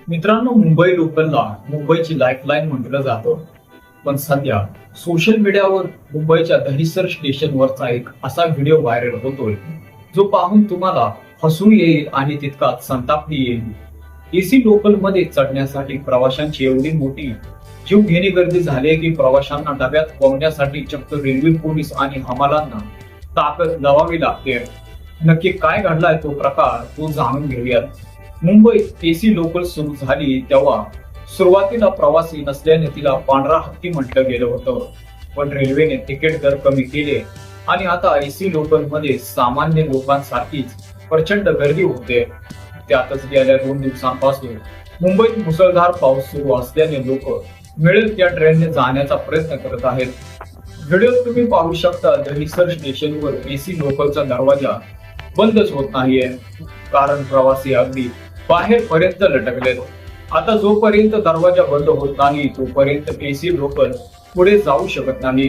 मित्रांनो, मुंबई लोकलला मुंबईची लाईफलाईन म्हटलं जातं. पण सध्या सोशल मीडियावर मुंबईच्या दहिसर स्टेशनवरचा एक असा व्हिडिओ व्हायरल होतोय जो पाहून तुम्हाला हसू येईल आणि तितकाच संतापही येईल. एसी लोकल मध्ये चढण्यासाठी प्रवाशांची एवढी मोठी जीवघेणी गर्दी झाली की प्रवाशांना डब्यात कोंबण्यासाठी चक्क रेल्वे पोलीस आणि हमालांना ताकद लावावी लागते. नक्की काय घडलाय तो प्रकार, तो जाणून घेऊयात. मुंबईत एसी लोकल सुरू झाली तेव्हा सुरुवातीला प्रवासी नसल्याने तिला पांढरा हत्ती म्हटलं गेलं होतं. पण रेल्वेने तिकीट दर कमी केले आणि आता एसी लोकल मध्ये सामान्य लोकांसारखीच प्रचंड गर्दी होते. त्यातच गेल्या 2 दिवसांपासून मुंबईत मुसळधार पाऊस सुरू असल्याने लोक मिळेल त्या ट्रेनने जाण्याचा प्रयत्न करत आहेत. व्हिडिओत तुम्ही पाहू शकता, दहिसर स्टेशनवर एसी लोकलचा दरवाजा बंदच होत नाहीये, कारण प्रवासी अगदी बाहेर पर्यंत लटकलेत. आता जोपर्यंत दरवाजा बंद होत नाही तोपर्यंत एसी लोकल पुढे जाऊ शकत नाही.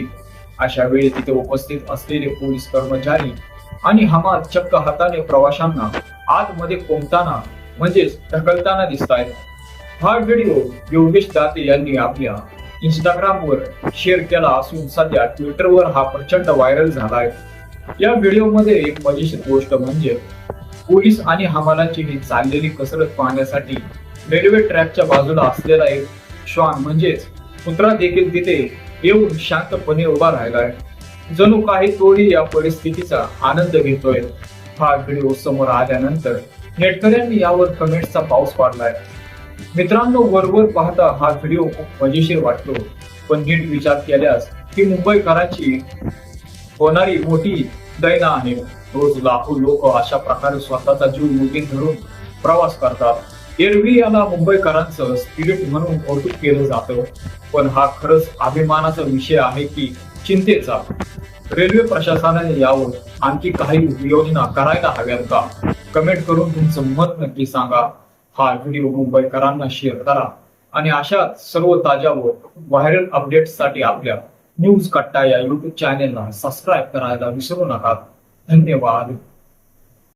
अशा वेळी तिथे उपस्थित असलेले पोलीस कर्मचारी आणि हमाल चक्क हाताने प्रवाशांना आतमध्ये कोंबताना म्हणजेच ढकलताना दिसत आहेत. हा व्हिडिओ योगेश दाते यांनी आपल्या इंस्टाग्रामवर शेअर केला असून सध्या ट्विटरवर हा प्रचंड व्हायरल झालाय. या व्हिडिओमध्ये एक मजेशीर गोष्ट म्हणजे पोलीस आणि हमालांची ही चाललेली कसरत पाहण्यासाठी रेल्वे ट्रॅकच्या बाजूला असलेला एक श्वान म्हणजेच कुत्रा देखील तिथे येऊन शांतपणे उभा राहिलाय. जणू काही तोही या परिस्थितीचा आनंद घेतोय. हा व्हिडिओ समोर आल्यानंतर नेटकऱ्यांनी यावर कमेंट्सचा पाऊस पाडलाय. मित्रांनो, वरवर पाहता हा व्हिडिओ खूप मजेशीर वाटतो, पण नीट विचार केल्यास ही मुंबईकरांची होणारी मोठी दैना आहे. रोज लाखो लोक अशा प्रकारे स्वतःचा जीव मुठीत धरून प्रवास करतात. एरवी याला मुंबईकरांचं स्पिरिट म्हणून कौतुक केलं जातं, पण हा खरंच अभिमानाचा विषय आहे की चिंतेचा. रेल्वे प्रशासनाने यावर आणखी काही योजना करायला हव्यात का? कमेंट करून तुमचं मत नक्की सांगा. हा व्हिडिओ मुंबईकरांना शेअर करा आणि अशा सर्व ताज्या व व्हायरल अपडेट्ससाठी आपल्या न्यूज कट्टा या युट्यूब चॅनेलला सबस्क्राईब करायला विसरू नका. धन्यवाद.